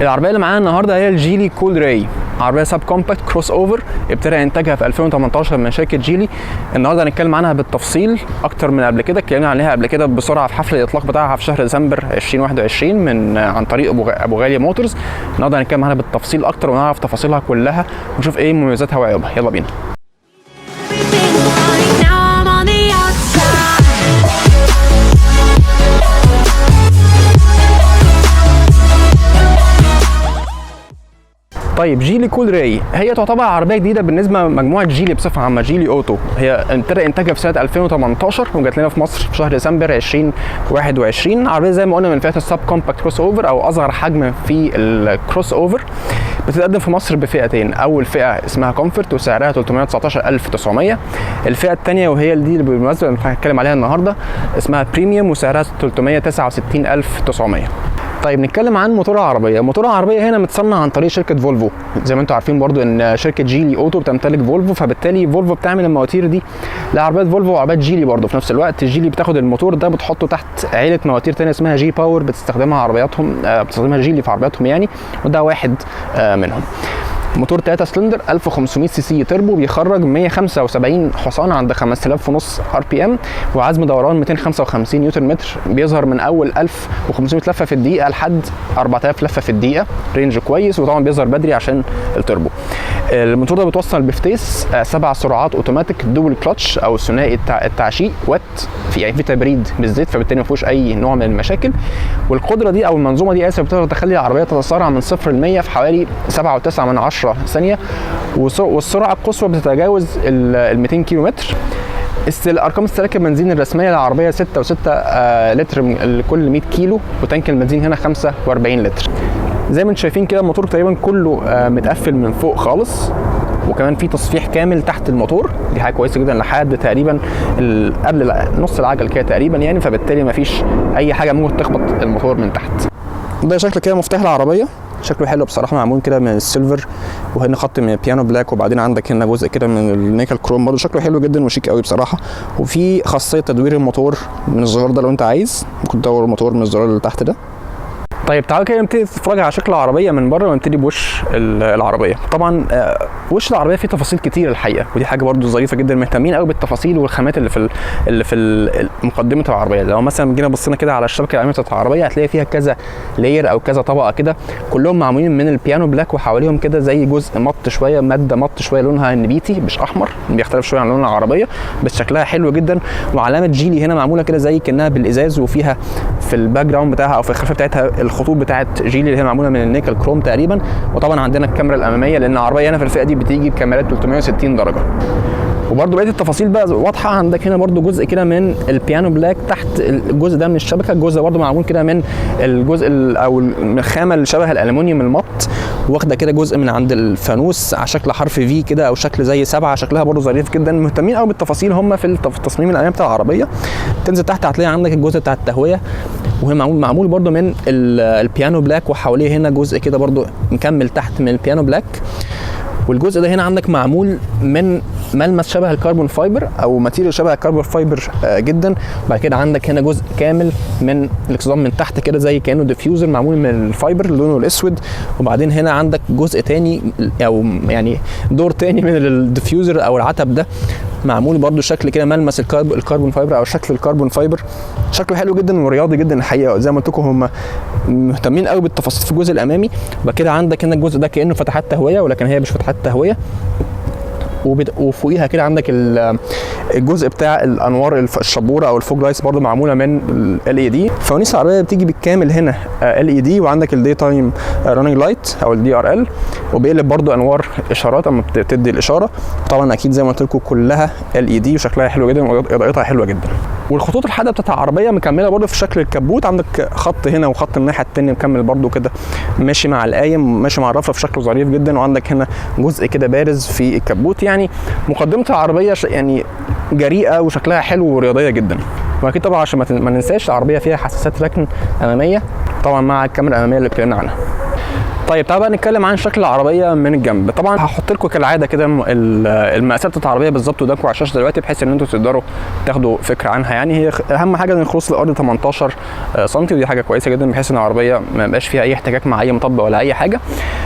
العربيه اللي معانا النهارده هي الجيلي كول راي، عربيه سب كومباكت كروس اوفر ابتدى انتاجها في 2018 من شركه جيلي. النهارده هنتكلم عنها بالتفصيل اكتر من قبل كده، اتكلمنا عليها قبل كده بسرعه في حفل الاطلاق بتاعها في شهر ديسمبر 2021 عن طريق ابو غاليه موتورز. النهارده هنتكلم عنها بالتفصيل اكتر ونعرف تفاصيلها كلها ونشوف ايه مميزاتها وعيوبها. يلا بينا. طيب جيلي كول راي هي تعتبر عربيه جديده بالنسبه لمجموعه جيلي بصفه عامه، جيلي اوتو. هي ابتدى انتاجها في سنه 2018 وجات لنا في مصر في شهر ديسمبر 2021. عربيه زي ما قلنا من فئه السب كومباكت كروس اوفر او اصغر حجم في الكروس اوفر. بتتقدم في مصر بفئتين، اول فئه اسمها كومفورت وسعرها 319900. الفئه الثانيه وهي دي اللي بالمناسبه اللي هنتكلم عليها النهارده اسمها بريميوم وسعرها 369900. طيب نتكلم عن موتور العربيه. موتور العربيه هنا متصنع عن طريق شركه فولفو. زي ما انتم عارفين برضو ان شركه جيلي اوتو بتمتلك فولفو، فبالتالي فولفو بتعمل المواتير دي لعربيات فولفو وعربيات جيلي برضو في نفس الوقت. جيلي بتاخد الموتور ده بتحطه تحت عيله مواتير ثانيه اسمها جي باور بتستخدمها عربياتهم، بتستخدمها جيلي في عربياتهم يعني، وده واحد منهم. موتور 3 سلندر 1500 سي سي تربو بيخرج 175 حصان عند 5000 ار بي ام وعزم دوران 255 نيوتن متر، بيظهر من اول 1500 لفه في الدقيقه لحد 4000 لفه في الدقيقه، رينج كويس، وطبعا بيظهر بدري عشان التربو. الموتور ده بتوصل بفتيس 7 سرعات اوتوماتيك دول كلتش او ثنائي التعشيق وات، في تبريد بالزيت، فبالتالي ما فيهوش اي نوع من المشاكل. والقدره دي او المنظومه دي بتقدر تخلي العربيه تتسارع من 0 ل 100 في حوالي 7.9 ثانيه، والسرعه القصوى بتتجاوز ال 200 كيلو متر. ارقام استهلاك البنزين الرسميه للعربيه 6.6 لتر لكل 100 كيلو، وتانك البنزين هنا 45 لتر. زي ما انتم شايفين كده الموتور تقريبا كله متقفل من فوق خالص، وكمان في تصفيح كامل تحت الموتور، دي حاجه كويسه جدا لحد تقريبا قبل نص العجل كده تقريبا يعني، فبالتالي مفيش اي حاجه ممكن تخبط الموتور من تحت. ده شكل كده مفتاح العربيه، شكله حلو بصراحه، معمول كده من السيلفر وهنا خط من البيانو بلاك، وبعدين عندك هنا جزء كده من النيكل كروم، برضه شكله حلو جدا وشيك قوي بصراحه. وفي خاصيه تدوير الموتور من الزرار ده، لو انت عايز ممكن تدور الموتور من الزرار اللي تحت ده. طيب تعالوا كده نبتدي نتفرج على شكل العربيه من بره ونبتدي بوش العربيه. طبعا وش العربيه فيه تفاصيل كتير الحقيقه، ودي حاجه برده ظريفه جدا، مهتمين قوي بالتفاصيل والخامات اللي في مقدمه العربيه. لو مثلا جينا بصينا كده على الشبكه الاماميه بتاعت العربيه هتلاقي فيها كذا لاير او كذا طبقه كده، كلهم معمولين من البيانو بلاك، وحواليهم كده زي جزء مط شويه، ماده مط شويه لونها نبيتي مش احمر، بيختلف شويه عن لون العربيه بس شكلها حلو جدا. وعلامه جيلي هنا معموله كده زي كانها بالازاز، وفيها في الباك جراوند بتاعها او في الخلفيه بتاعتها الخطوط بتاعت جيلي اللي هي معموله من النيكل كروم تقريبا. وطبعا عندنا الكاميرا الاماميه، لان العربيه هنا في الفئه دي بتيجي بكاميرات 360 درجه. وبرده بقيه التفاصيل بقى واضحه. عندك هنا برده جزء كده من البيانو بلاك تحت الجزء ده من الشبكه، الجزء برده معمول كده من الجزء او الخامه اللي شبه الالومنيوم المط، واخده كده جزء من عند الفانوس على شكل حرف في كده او شكل زي 7، شكلها برده ظريف جدا. مهتمين قوي بالتفاصيل هم في التصميم الامامي بتاع العربيه. تنزل تحت هتلاقي عندك الجزء بتاع التهويه، وهي معمول برده من البيانو بلاك، وحواليه هنا جزء كده برده مكمل تحت من البيانو بلاك. والجزء ده هنا عندك معمول من ملمس شبه الكربون فايبر او ماتيريال شبه الكربون فايبر جدا. بعد كده عندك هنا جزء كامل من الاكسدام من تحت كده زي كانه ديفيوزر معمول من الفايبر لونه الاسود. وبعدين هنا عندك جزء تاني او يعني دور تاني من الديفيوزر او العتب ده، معمول برده شكل كده ملمس الكربون فايبر او شكل الكربون فايبر. شكله حلو جدا ورياضي جدا الحقيقه. زي ما قلت لكم هم مهتمين قوي بالتفاصيل في الجزء الامامي. وبعد كده عندك هنا الجزء ده كانه فتحات تهويه، ولكن هي مش فتحات تهويه. وفوقيها كده عندك الجزء بتاع الانوار الشبوره او الفوج لايتس برده معموله من ال اي دي. فوانيس العربيه بتيجي بالكامل هنا ال اي دي، وعندك الدي تايم راننج لايت او الدي ار ال، وبيقلب برده انوار اشارات اما بتدي الاشاره. طبعا اكيد زي ما قلت لكم كلها ال اي دي وشكلها حلو جدا واضاءتها حلوه جدا. والخطوط الحاده بتاعت العربيه مكمله برده في شكل الكبوت، عندك خط هنا وخط الناحيه الثانيه مكمل برده كده ماشي مع القايم ماشي مع الرفرف، شكله ظريف جدا. وعندك هنا جزء كده بارز في الكبوت. يعني مقدمه العربيه يعني جريئه وشكلها حلو ورياضيه جدا. واكيد طبعا عشان ما ننساش العربيه فيها حساسات ركن اماميه طبعا مع الكاميرا الاماميه اللي اتكلمنا عنها. طيب تعالوا بقى نتكلم عن شكل العربيه من الجنب. طبعا هحط لكم كالعاده كده المقاسات بتاعت العربيه بالظبط قدامكم على الشاشه دلوقتي، بحيث ان انتوا تقدروا تاخدوا فكره عنها. يعني هي اهم حاجه ان الخروص الارضي 18 سم، ودي حاجه كويسه جدا بحيث ان العربيه ما يبقاش فيها اي احتكاك مع اي مطب ولا اي حاجه.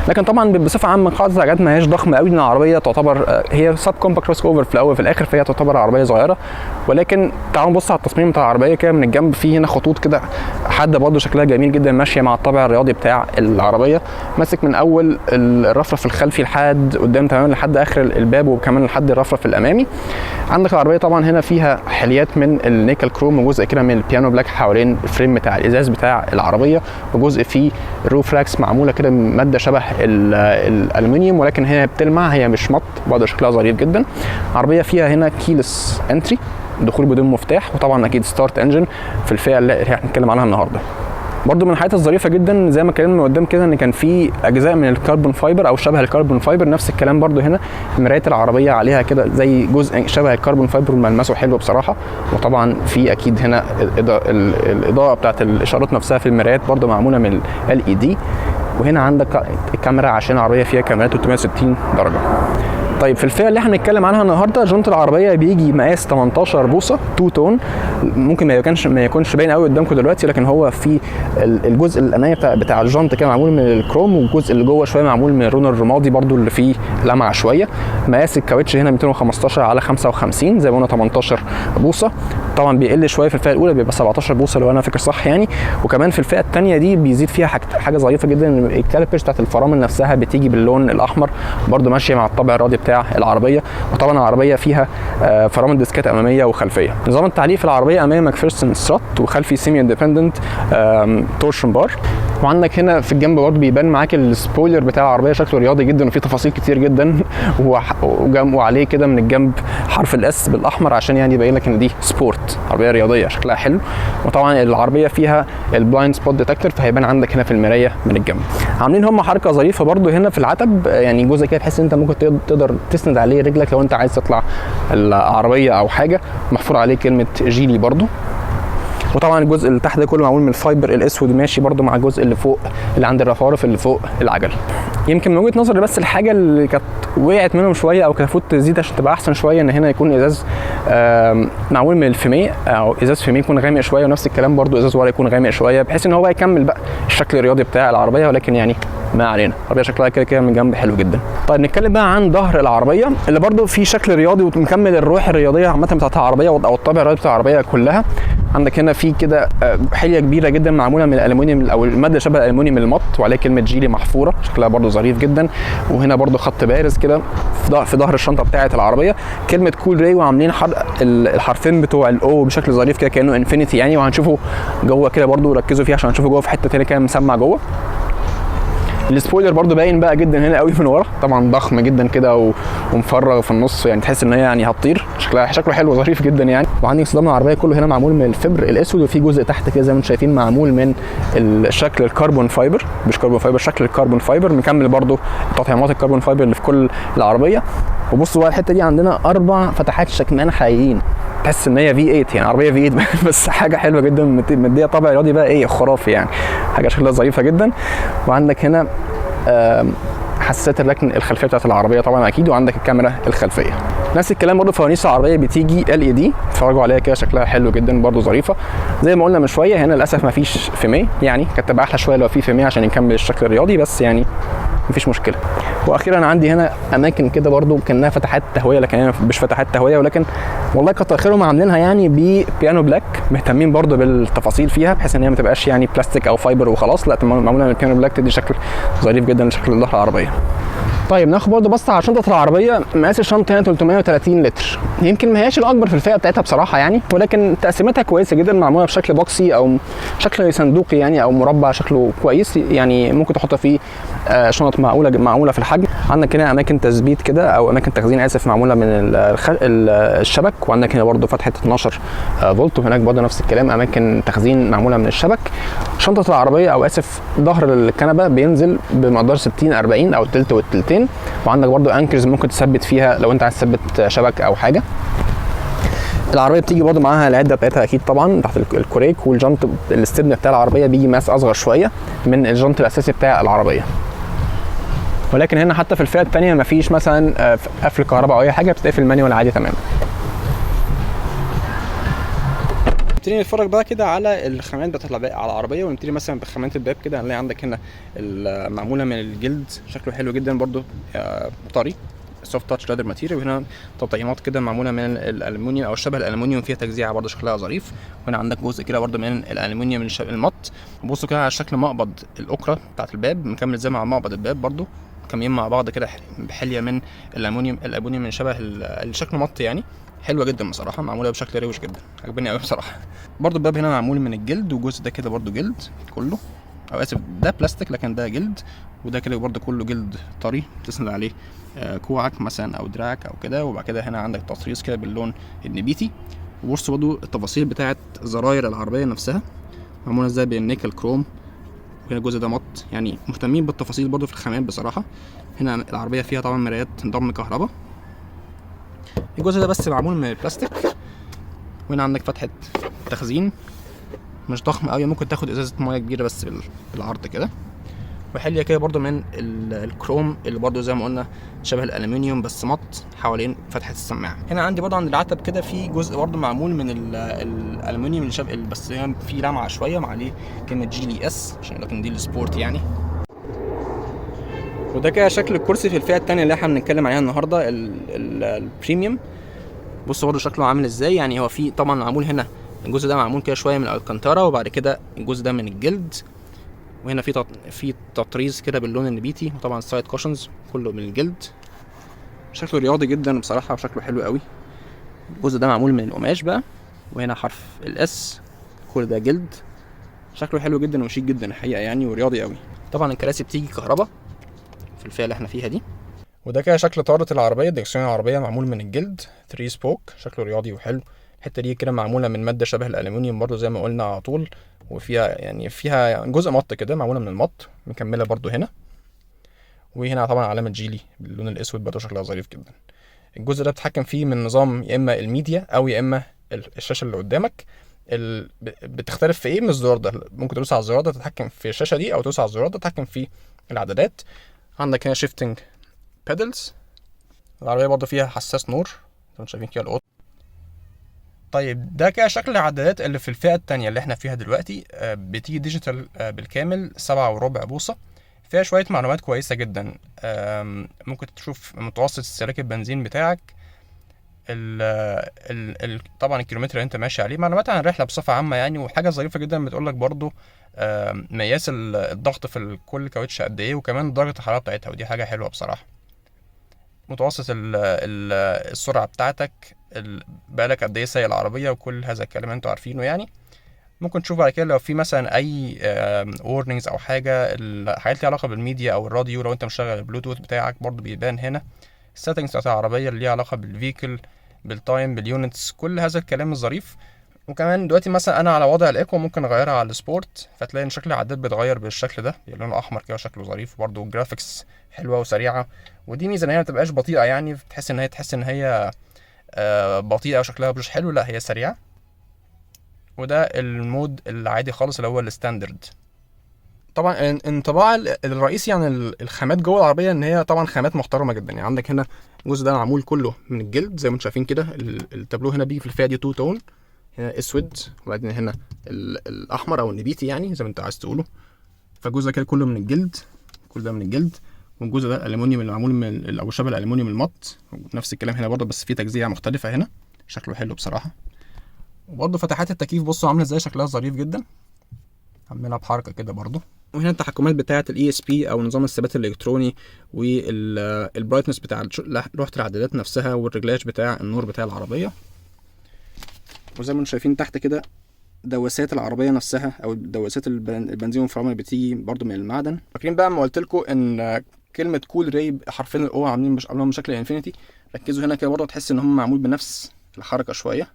لكن طبعا بصفه عامه قاعده العجلات ما هياش ضخمه قوي، ان العربيه تعتبر هي سب كومباكت كروس اوفر في الاول وفي الاخر، فهي تعتبر عربيه صغيره. ولكن تعالوا نبص على التصميم بتاع العربيه كده من الجنب. في هنا خطوط كده حاده برده شكلها جميل جدا، ماشيه مع الطابع الرياضي بتاع العربيه، ماسك من اول الرفرف الخلفي لحد قدام تماما لحد اخر الباب، وكمان لحد الرفرف الامامي. عندك العربيه طبعا هنا فيها حليات من النيكل كروم، وجزء كده من البيانو بلاك حوالين الفريم بتاع الازاز بتاع العربيه، وجزء فيه روف راكس معموله كده ماده شبه الالومنيوم، ولكن هي بتلمع، هي مش مط، برضه شكلها ظريف جدا. العربيه فيها هنا كيلس انتري، دخول بدون مفتاح، وطبعا اكيد ستارت انجن في الفئه اللي هنتكلم عنها النهارده. برضو من الحاجات الظريفه جدا زي ما اتكلمنا من قدام كده ان كان في اجزاء من الكربون فايبر او شبه الكربون فايبر، نفس الكلام برضو هنا مرايات العربيه عليها كده زي جزء شبه الكربون فايبر، ملمسه حلو بصراحه. وطبعا في اكيد هنا الاضاءه بتاعت الاشارات نفسها في المرايات برضو معموله من LED. وهنا عندك الكاميرا عشان العربيه فيها كاميرات 360 درجه. طيب في الفئه اللي احنا هنتكلم عنها النهارده، جنط العربيه بيجي مقاس 18 بوصه 2 تون. ممكن ما يكونش باين قوي قدامكم دلوقتي، لكن هو في الجزء الامامي بتاع الجنط كده معمول من الكروم، والجزء اللي جوه شويه معمول من اللون الرمادي برده اللي فيه لمعه شويه. مقاس الكاوتش هنا 215 على 55 زي ما قلنا 18 بوصه. طبعا بيقل شويه في الفئه الاولى، بيبقى 17 بوصه لو انا فاكر صح يعني. وكمان في الفئه الثانيه دي بيزيد فيها حاجه ظريفه جدا، ان الكاليبرز بتاعت الفرامل نفسها بتيجي باللون الاحمر، برده ماشيه مع الطابع الرياضي بتاع العربيه. وطبعا العربيه فيها فرامل ديسكات اماميه وخلفيه. نظام التعليق في العربيه امامي ماكفيرسون سترات، وخلفي سيمي اندبندنت تورشن بار. وعندك هنا في الجنب برضه بيبان معاك السبويلر بتاع العربيه، شكله رياضي جدا وفيه تفاصيل كتير جدا، وعليه كده من الجنب حرف الاس بالاحمر عشان يعني يبين لك ان دي سبورت، عربيه رياضيه شكلها حلو. وطبعا العربيه فيها البلايند سبوت ديتكتور، فهيبان عندك هنا في المرايه من الجنب. عاملين هم حركه ظريفه برضه هنا في العتب، يعني جزء كده تحس ان انت ممكن تقدر تسند عليه رجلك لو انت عايز تطلع العربيه او حاجه، محفور عليه كلمه جيلي برضه. وطبعا الجزء اللي تحت ده كله معمول من الفايبر الاسود، ماشي برده مع الجزء اللي فوق اللي عند الرفارف اللي فوق العجل. يمكن من وجهه نظري بس الحاجه اللي كانت وقعت منهم شويه او كان المفروض تزيد عشان تبقى احسن شويه، ان هنا يكون ازاز معمول من الفيميه، او ازاز فيميه يكون غامق شويه، ونفس الكلام برده ازاز ورا يكون غامق شويه، بحيث ان هو بقى يكمل بقى الشكل الرياضي بتاع العربيه. ولكن يعني ما علينا، العربيه شكلها كده كده من جنب حلو جدا. طيب نتكلم بقى عن ظهر العربيه اللي برده فيه شكل رياضي ومكمل الروح الرياضيه عامه بتاعت العربيه او الطابع الرياضي بتاع العربيه كلها. عندك هنا في كده حليه كبيره جدا معموله من الالومنيوم او الماده شبه الالومنيوم المط، وعليها كلمه جيلي محفوره، شكلها برده ظريف جدا. وهنا برده خط بارز كده في ظهر الشنطه بتاعه العربيه كلمه كول راي، وعاملين الحرفين بتوع الاو بشكل ظريف كده كانه انفينيتي يعني. وهنشوفه جوه كده برده، ركزوا فيه عشان هنشوفه جوه في حته ثانيه كده مسمع جوه. السبويلر برده باين بقى جدا هنا قوي من ورا، طبعا ضخم جدا كده ومفرغ في النص، يعني تحس ان هي يعني هتطير، شكله حلو ظريف جدا يعني. وعندك صدام العربيه كله هنا معمول من الفبر الاسود، وفي جزء تحت كده زي ما انتم شايفين معمول من الشكل الكربون فايبر، مش كربون فايبر، شكل الكربون فايبر مكمل برده تطعيمات الكربون فايبر اللي في كل العربيه. وبصوا بقى الحته دي عندنا 4 فتحات شكمان حقيقيين، تحس ان هي V8 يعني عربيه V8 بس حاجه حلوه جدا، مديه طابع رياضي بقى ايه خرافي يعني، حاجه شكلها ظريفه جدا. وعندك هنا حساسات الركن الخلفيه بتاعت العربيه طبعا اكيد، وعندك الكاميرا الخلفيه. نفس الكلام برده فوانيس العربيه بتيجي LED، اتفرجوا عليها كده شكلها حلو جدا برده ظريفه. زي ما قلنا من شويه هنا للاسف ما فيش فيميه، يعني كانت تبقى احلى شويه لو في فيميه عشان يكمل الشكل الرياضي، بس يعني مفيش مشكله. واخيرا عندي هنا اماكن كده برده كانها فتحات تهويه، لكن هي مش فتحات تهويه، ولكن والله كتر خيرهم عاملينها يعني ببيانو بلاك، مهتمين برده بالتفاصيل فيها بحيث ان هي ما تبقاش يعني بلاستيك او فايبر وخلاص، لا معموله من البيانو بلاك، تدي شكل ظريف جدا لشكل ظهر العربيه. طيب ناخد برده بصه على شنطه العربيه. مقاس الشنطه هنا 330 لتر، يمكن ما هياش الاكبر في الفئه بتاعتها بصراحه يعني، ولكن تقسيمتها كويسه جدا، معموله بشكل بوكسي او شكل صندوقي يعني، او مربع شكله كويس يعني، ممكن تحط فيه شنط معقوله في الحجم. عندك هنا اماكن تثبيت كده او اماكن تخزين اسف معموله من الشبك، وعندك هنا برده فتحه 12 فولت، وهناك برده نفس الكلام اماكن تخزين معموله من الشبك. شنطه العربيه او اسف ظهر الكنبه بينزل بمقدار 60 40 او التلت والتلتين، وعندك برده انكرز ممكن تثبت فيها لو انت عايز تثبت شبك او حاجه. العربيه بتيجي برده معاها العده بتاعتها اكيد طبعا تحت الكوريك، والجنط الاستبن بتاع العربيه بيجي ماس اصغر شويه من الجنط الاساسي بتاع العربيه. ولكن هنا حتى في الفئه الثانيه مفيش مثلا قفل كهرباء او اي حاجه، بتتقفل مانيوال عادي تمام. نبتدي نتفرج بقى كده على الخامات بتاعت على العربيه، ونبتدي مثلا بخامات الباب كده. هنلاقي عندك هنا معموله من الجلد، شكله حلو جدا برده، طري سوفت تاتش ليذر ماتيريال. وهنا تطعيمات كده معموله من الالومنيوم او شبه الالومنيوم، فيها تجزيعه برده شكلها ظريف. وهنا عندك جزء كده برده من الالومنيوم من المط. بصوا كده على شكل مقبض الاكره بتاعت الباب، مكمل زي مع مقبض الباب برده، كاملين مع بعض كده بحليه من الالومنيوم من شبه الشكل مط يعني. حلوه جدا بصراحه، معموله بشكل روش جدا، عجبني قوي بصراحه. برضو الباب هنا معمول من الجلد، والجزء ده كده برضو جلد كله، او اسف ده بلاستيك لكن ده جلد. وده كده برضو كله جلد طري، تسند عليه كوعك مثلا او دراعك او كده. وبعد كده هنا عندك تطريز كده باللون النبيتي. وبص برضو التفاصيل بتاعه زراير العربيه نفسها معموله ازاي بالنيكل كروم. وهنا الجزء ده مط، يعني مهتمين بالتفاصيل برضو في الخامات بصراحه. هنا العربيه فيها طبعا مرايات ضم كهرباء. الجزء ده بس معمول من البلاستيك. وهنا عندك فتحه تخزين مش ضخم قوي، ممكن تاخد ازازه ميه كبيره بس بالعرض كده. وحليه كده برضو من الكروم اللي برضو زي ما قلنا شبه الالومنيوم بس مط حوالين فتحه السماعه. هنا عندي برضو عند العتب كده في جزء برضو معمول من الالومنيوم اللي شبه، بس هنا في لمعه شويه مع عليه كلمه جيلي اس عشان لكن دي السبورت يعني. وده كده شكل الكرسي في الفئه الثانيه اللي احنا بنتكلم عليها النهارده، البريميوم. بصوا برضو شكله عامل ازاي، يعني هو في طبعا معمول هنا الجزء ده معمول كده شويه من الكانتارا، وبعد كده الجزء ده من الجلد. وهنا في تطريز كده باللون النبيتي، وطبعا السايد كوشنز كله من الجلد. شكله رياضي جدا بصراحه وشكله حلو قوي. الجزء ده معمول من القماش بقى، وهنا حرف الاس، كل ده جلد. شكله حلو جدا وشيك جدا الحقيقه يعني، ورياضي قوي. طبعا الكراسي بتيجي كهرباء في الفئه اللي احنا فيها دي. وده كده شكل طارة العربية، ديكسيون العربية معمول من الجلد 3 سبوك، شكله رياضي وحلو. الحتة دي كده معمولة من مادة شبه الألومنيوم برضو زي ما قلنا على طول، وفيها يعني فيها جزء مط كده معمولة من المط مكملة برضو هنا. وهنا طبعا علامة جيلي باللون الأسود برضو شكلها ظريف جدا. الجزء ده بتتحكم فيه من نظام يا إما الميديا أو يا إما الشاشة اللي قدامك. بتختلف في إيه من الزرار ده، ممكن تدوس على الزرار ده تتحكم في الشاشة دي، أو تدوس على الزرار ده تتحكم في العدادات. عندك هنا شيفتنج بيدلز. العربية برضو فيها حساس نور زي ما شايفين كده القط. طيب ده كده شكل العدادات اللي في الفئة التانية اللي احنا فيها دلوقتي. بتيجي ديجيتال بالكامل 7.25 بوصة، فيها شوية معلومات كويسة جدا. ممكن تشوف متوسط استهلاك البنزين بتاعك، طبعا الكيلومتر اللي انت ماشي عليه، معلومات عن الرحلة بصفة عامة يعني. وحاجة ظريفة جدا بتقولك برضو مقياس الضغط في كل كاوتش قد ايه، وكمان درجة الحرارة بتاعتها، ودي حاجة حلوة بصراحة. متوسط السرعة بتاعتك، بقالك قد ايه سايق العربية، وكل هذا الكلام انتوا عارفينه يعني. ممكن تشوف بعد كده لو في مثلا اي warnings او حاجة، الحاجات ليها علاقة بالميديا او الراديو، لو انت مشغل البلوتوث بتاعك برضو بيبان هنا. السيتنجز بتاعت العربية اللي ليها علاقة بالفيكل، بالتايم، باليونتس، كل هذا الكلام الظريف. وكمان دلوقتي مثلا انا على وضع الايكو ممكن اغيرها على السبورت، فتلاقي ان شكل العداد بيتغير بالشكل ده، لونه احمر كده شكله ظريف. برضو الجرافيكس حلوه وسريعه، ودي ميزه ان هي ما تبقاش بطيئه يعني، تحس ان هي بطيئه وشكلها مش حلو، لا هي سريعه. وده المود العادي خالص اللي هو الستاندرد. طبعا الانطباع الرئيسي عن الخامات جوه العربيه ان هي طبعا خامات محترمه جدا يعني. عندك هنا الجزء ده معمول كله من الجلد زي ما انتم شايفين كده. التابلو هنا بيجي في الفئه دي 2 تون، هنا اسود وبعدين هنا الاحمر او النبيتي يعني زي ما انت عايز تقوله. فالجزء ده كده كله من الجلد، كل ده من الجلد. والجزء ده الالومنيوم اللي معمول من او شبه الالومنيوم المط، نفس الكلام هنا برضه بس فيه تجزيعه مختلفه هنا، شكله حلو بصراحه. وبرضه فتحات التكييف بصوا عامله ازاي، شكلها ظريف جدا، عاملينها بحركه كده برضه. وهنا التحكمات بتاعه الاي اس بي او نظام الثبات الالكتروني، والبرايتنس بتاع لوحه العدادات نفسها، والرجلاج بتاع النور بتاع العربيه. وزي ما انتم شايفين تحت كده دواسات العربيه نفسها او دواسات البنزين والفرامل بتيجي برضو من المعدن. فاكرين بقى ما قلت لكم ان كلمه كول ري حرفين الاو عاملين عاملهم بشكل انفينيتي؟ ركزوا هنا كده برضو تحس ان هم معمول بنفس الحركه شويه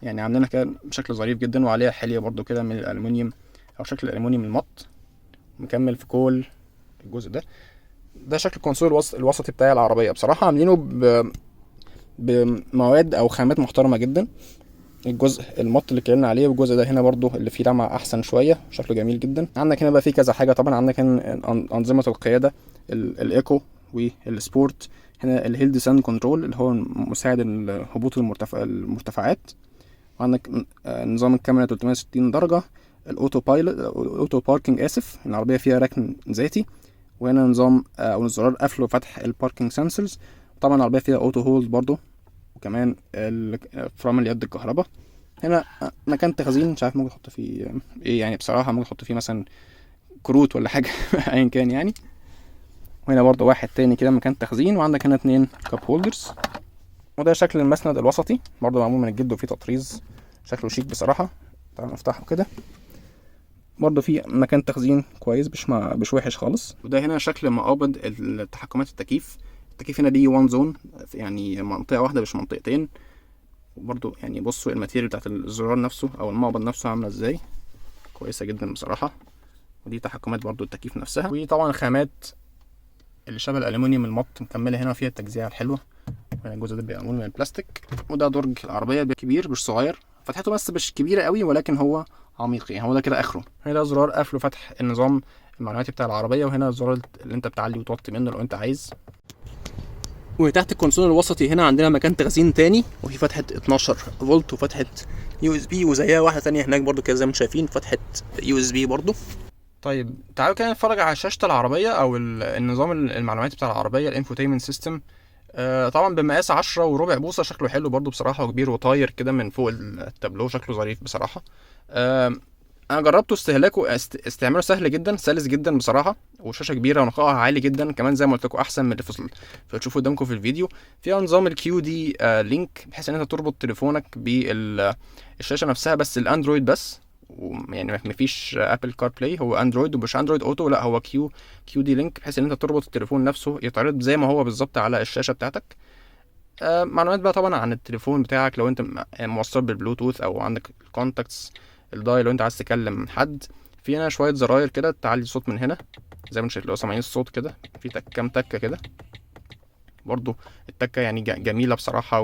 يعني، عاملينها كده بشكل ظريف جدا، وعليها حليه برضو كده من الالومنيوم او شكل الالومنيوم المط مكمل في كل الجزء ده. ده شكل الكونسول الوسطي بتاع العربيه، بصراحه عاملينه بمواد او خامات محترمه جدا. الجزء المط اللي اتكلمنا عليه، والجزء ده هنا برضو اللي فيه لمعه احسن شويه، شكله جميل جدا. عندك هنا بقى فيه كذا حاجه طبعا. عندك هنا انظمه القياده الايكو والسبورت. هنا الهيل ديسند كنترول اللي هو مساعد هبوط المرتفعات. وعندك نظام الكاميرا 360 درجة، الاوتو بايلوت، الاوتو باركنج اسف، العربية فيها ركن ذاتي. وهنا نظام او زرار قفل وفتح الباركنج سنسورز. طبعا العربية فيها اوتو هولد برضو، وكمان فرامل يد الكهرباء. هنا مكان تخزين، مش عارف ممكن تحط فيه ايه يعني، بصراحة ممكن تحط فيه مثلا كروت ولا حاجة ايا كان يعني. وهنا برضو واحد تاني كده مكان تخزين. وعندك هنا 2 كاب هولدرز. وده شكل المسند الوسطي برضو معمول من الجلد وفيه تطريز، شكله شيك بصراحة. تعالوا نفتحه كده، برضو فيه مكان تخزين كويس، مش وحش خالص. وده هنا شكل مقابض التحكمات التكييف هنا ليه 1 زون، يعني منطقة واحدة مش منطقتين. وبرضو يعني بصوا الماتيريال بتاعت الزرار نفسه او المقبض نفسه عاملة ازاي، كويسة جدا بصراحة. ودي تحكمات برضو التكييف نفسها. وطبعا خامات اللي شبه الالومنيوم المط مكملة هنا، فيها التجزيع الحلوة. هنا الجزء ده بيبقى معمول من البلاستيك. وده درج العربية كبير مش صغير، فتحته بس مش كبيرة قوي ولكن هو عميق، يعني هو ده كده اخره. هنا ده زرار قفل وفتح النظام المعلوماتي بتاع العربية. وهنا الزرار اللي انت بتعلي وتوطي منه لو انت عايز. وتحت الكونسول الوسطي هنا عندنا مكان تخزين تاني، وفي فتحة 12 فولت وفتحة يو اس بي، وزيها واحدة تانية هناك برضو كده زي ما انتم شايفين فتحة يو اس بي برضو. طيب تعالوا كده نتفرج على شاشة العربية او النظام المعلوماتي بتاع العربية، الانفوتينمنت سيستم. طبعا بمقاس 10 وربع بوصة، شكله حلو برضو بصراحة، وكبير وطاير كده من فوق التابلو، شكله ظريف بصراحة. انا جربته استهلاكه، استعماله سهل جدا، سلس جدا بصراحه. والشاشه كبيره ونقائها عالي جدا كمان، زي ما قلت لكم احسن من اللي فتشوفوا قدامكم في الفيديو. فيها نظام الكيو دي لينك، بحيث ان انت تربط تليفونك بالشاشه نفسها، بس الاندرويد بس. يعني مفيش ابل كار بلاي، هو اندرويد ومش اندرويد اوتو، لا هو كيو دي لينك، بحيث ان انت تربط التليفون نفسه يتعرض زي ما هو بالظبط على الشاشه بتاعتك. معلومات بقى طبعا عن التليفون بتاعك لو انت موصل بالبلوتوث، او عندك الكونتاكتس، الداي لو انت عايز تكلم حد. في هنا شويه زراير كده تعلي الصوت من هنا، زي ما انتم شايفين لو سامعين الصوت كده، في كام تكه كده برضو. التكه يعني جميله بصراحه،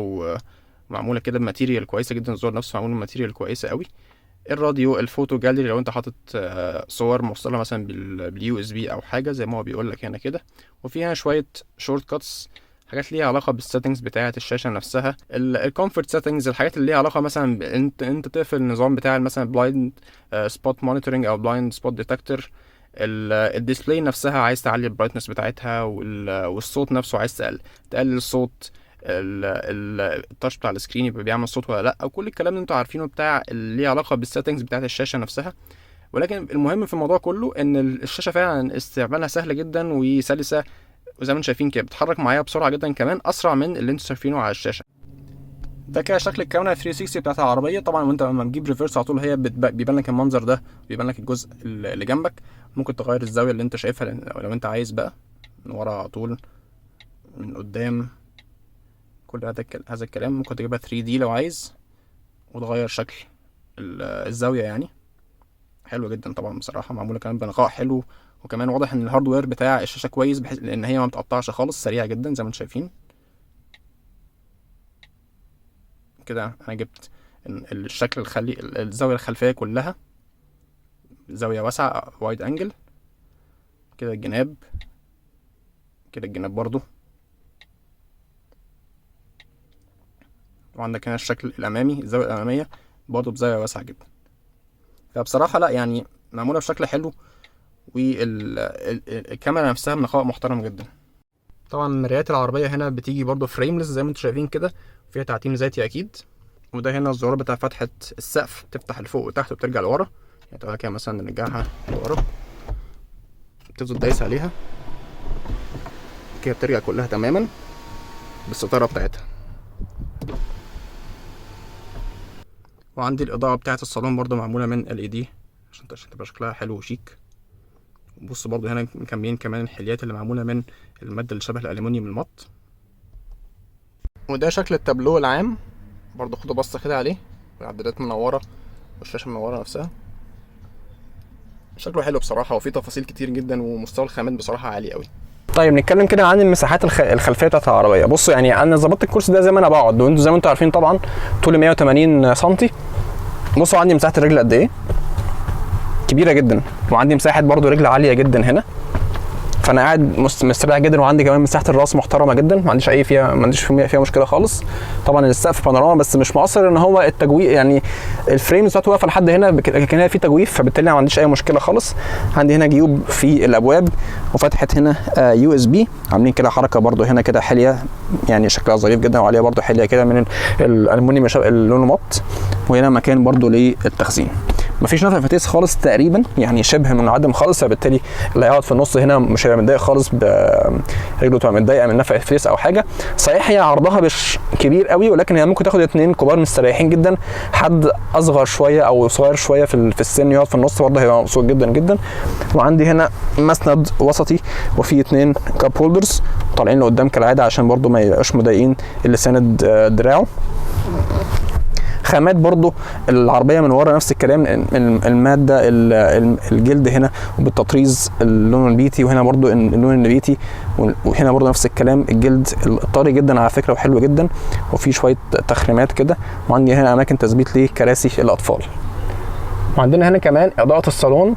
ومعموله كده بماتيريال كويسه جدا. الزرار نفسه معمول بماتيريال كويسه قوي. الراديو، الفوتو جاليري لو انت حاطط صور موصلها مثلا باليو اس بي او حاجه زي ما هو بيقول لك هنا كده. وفي هنا شويه شورت كاتس، حاجات ليها علاقه بالسيتنجز بتاعه الشاشه نفسها، الكومفورت سيتنجز، الحاجات اللي ليها علاقه مثلا انت تقفل النظام بتاع مثلا بلايند سبوت مونيتورنج او بلايند سبوت ديتكتور. الديسبلاي نفسها عايز تعلي البرايتنس بتاعتها، والصوت نفسه عايز تقلل الصوت، التاتش بتاع السكرين يبقى بيعمل صوت ولا لا، او كل الكلام اللي انتوا عارفينه بتاع اللي ليه علاقه بالسيتنجز بتاعه الشاشه نفسها. ولكن المهم في الموضوع كله ان الشاشه فعلا استعمالها سهل جدا وسلسه، وزي ما انتم شايفين كده بتتحرك معايا بسرعه جدا، كمان اسرع من اللي انتم شايفينه على الشاشه. ده كده شكل الكاميرا 360 بتاعت العربيه. طبعا وانت لما تجيب ريفرس على طول هي بيبان لك المنظر ده، بيبان لك الجزء اللي جنبك. ممكن تغير الزاويه اللي انت شايفها لو انت عايز بقى، من ورا على طول، من قدام، كل هذا الكلام. ممكن تجيبها 3D لو عايز، وتغير شكل الزاويه يعني. حلوه جدا طبعا بصراحه، معموله كمان بنقاء حلو. وكمان واضح ان الهاردوير بتاع الشاشه كويس، بحيث لان هي ما بتقطعش خالص، سريعه جدا زي ما انتم شايفين كده. انا جبت الشكل الزاويه الخلفيه كلها زاويه واسعه وايد انجل كده. الجناب كده، الجناب برضو. وعندك هنا الشكل الامامي، الزاويه الاماميه برضو بزاويه واسعه جدا. فبصراحه لا يعني معموله بشكل حلو، والكاميرا نفسها بنقاء محترم جدا. طبعا مرايات العربيه هنا بتيجي برضو فريملس زي ما انتم شايفين كده، فيها تعتيم ذاتي اكيد. وده هنا الزرار بتاع فتحه السقف، تفتح لفوق وتحت وبترجع لورا. يعني تعالى كده مثلا نرجعها لورا، تفضل دايس عليها كده بترجع كلها تماما بالستاره بتاعتها. وعندي الاضاءه بتاعه الصالون برضو معموله من LED عشان تبقى شكلها حلو وشيك. بص برضو هنا مكملين كمان الحليات اللي معموله من الماده اللي شبه الالومنيوم المط. وده شكل التابلو العام برضو، خدوا بصه كده عليه، العدادات منوره والشاشه منوره نفسها. شكله حلو بصراحه، وفيه تفاصيل كتير جدا، ومستوى الخامات بصراحه عالي قوي. طيب نتكلم كده عن المساحات الخلفيه بتاعت العربيه. بصوا يعني انا ظبطت الكرسي ده زي ما انا بقعد، وانتوا زي ما انتوا عارفين طبعا طولي 180 سم. بصوا عندي مساحه الرجل قد ايه، كبيره جدا. وعندي مساحه برضو رجل عاليه جدا هنا، فانا قاعد مستريح جدا، وعندي كمان مساحه الراس محترمه جدا، ما عنديش فيها مشكله خالص. طبعا السقف بانوراما بس مش مؤثر ان هو التجويف، يعني الفريم بتاعته واقفه لحد هنا لكن هي في تجويف، فبالتالي ما عنديش اي مشكله خالص. عندي هنا جيوب في الابواب، وفتحه هنا يو اس بي، عاملين كده حركه برده هنا كده حليه، يعني شكلها ظريف جدا، وعليها برده حليه كده من الالومنيوم لونه مط. وهنا مكان برده للتخزين. مفيش نفق فتيس خالص تقريبا، يعني شبه منعدم خالص، فبالتالي اللي هيقعد في النص هنا مش هيبقى متضايق خالص، رجله تبقى متضايقه من نفق فتيس او حاجه. صحيح هي عرضها مش كبير قوي، ولكن هي ممكن تاخد 2 كبار مستريحين جدا. حد اصغر شويه او صغير شويه في السن يقعد في النص برضه هيبقى مبسوط جدا جدا. وعندي هنا مسند وسطي وفيه 2 كاب هولدرز طالعين لقدام كالعاده، عشان برضه ما يبقاش مضايقين اللي ساند دراعه. خامات برضو العربيه من ورا نفس الكلام، الماده الجلد هنا وبالتطريز اللون البيتي، وهنا برضو اللون النبيتي، وهنا برضو نفس الكلام الجلد الطري جدا على فكره وحلو جدا، وفي شويه تخريمات كده. وعندي هنا اماكن تثبيت لكراسي الاطفال. وعندنا هنا كمان اضاءه الصالون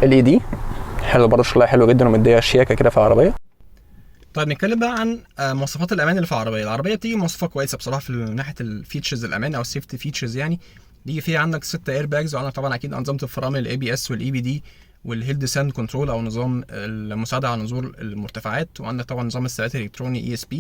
LED حلو برضو، شكلها حلو جدا ومديه شياكه كده في العربيه. طيب نتكلم بقى عن مواصفات الامان اللي في العربيه. العربيه بتيجي مواصفه كويسه بصراحه في ناحيه الفيتشرز الامان او السيفتي فيتشرز، يعني بيجي فيها عندك 6 اير باجز، وعندك طبعا اكيد انظمه الفرامل ABS والEBD والهيل ديسند كنترول او نظام المساعده على نزول المرتفعات، وعندك طبعا نظام الثبات الالكتروني ESP.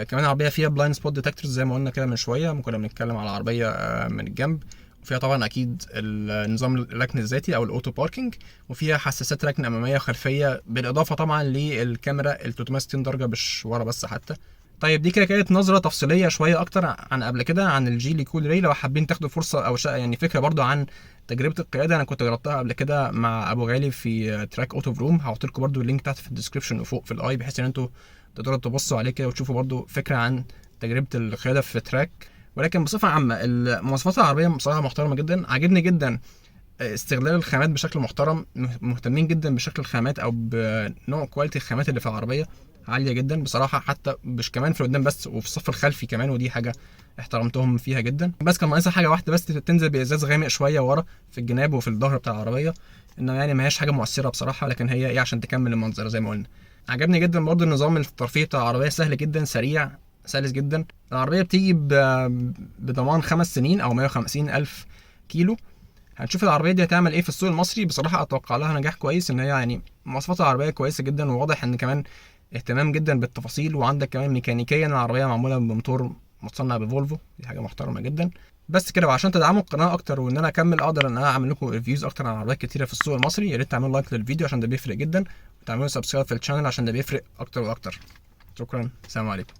كمان العربيه فيها بلايند سبوت ديتكتورز زي ما قلنا كده من شويه، كنا بنتكلم على العربيه من الجنب. وفيها طبعا اكيد النظام الركن الذاتي او الاوتو باركينج، وفيها حساسات ركن اماميه وخلفيه، بالاضافه طبعا للكاميرا ال 360 درجه مش ورا بس حتى. طيب دي كده كانت نظره تفصيليه شويه اكتر عن قبل كده عن الجيلي كول ري. لو حابين تاخدوا فرصه او يعني فكره برضو عن تجربه القياده، انا كنت جربتها قبل كده مع ابو غالي في تراك اوتو فروم، هحط لكم برضو اللينك تحت في الديسكربشن وفوق في الاي، بحيث ان انتوا تقدروا تبصوا عليه كده وتشوفوا برضو فكره عن تجربه القياده في تراك. ولكن بصفه عامه المواصفات العربيه بصراحه محترمه جدا، عاجبني جدا استغلال الخامات بشكل محترم، مهتمين جدا بشكل الخامات او بنوع كواليتي الخامات اللي في العربيه عاليه جدا بصراحه، حتى مش كمان في القدام بس وفي الصف الخلفي كمان، ودي حاجه احترمتهم فيها جدا. بس كان ناقصها حاجه واحده بس، تنزل بازاز غامق شويه ورا في الجناب وفي الظهر بتاع العربيه، انه يعني ما هياش حاجه مؤثره بصراحه، لكن هي ايه عشان تكمل المنظر زي ما قلنا. عجبني جدا برضه النظام الترفيهي بتاع العربيه، سهل جدا سريع سلس جدا. العربيه بتيجي بضمان 5 سنين او 150,000 كيلو. هنشوف العربيه دي هتعمل ايه في السوق المصري. بصراحه اتوقع لها نجاح كويس، ان هي يعني مواصفات العربيه كويسه جدا، وواضح ان كمان اهتمام جدا بالتفاصيل. وعندك كمان ميكانيكيا العربيه معموله بموتور متصنع بفولفو، دي حاجه محترمه جدا. بس كده، وعشان تدعموا القناه اكتر وان انا اكمل اقدر ان انا اعمل لكم ريفيوز اكتر عن عربيات كتيره في السوق المصري، يا ريت تعملوا لايك للفيديو عشان ده بيفرق جدا، وتعملوا سبسكرايب في الشانل عشان ده بيفرق اكتر واكتر. شكرا، سلام عليكم.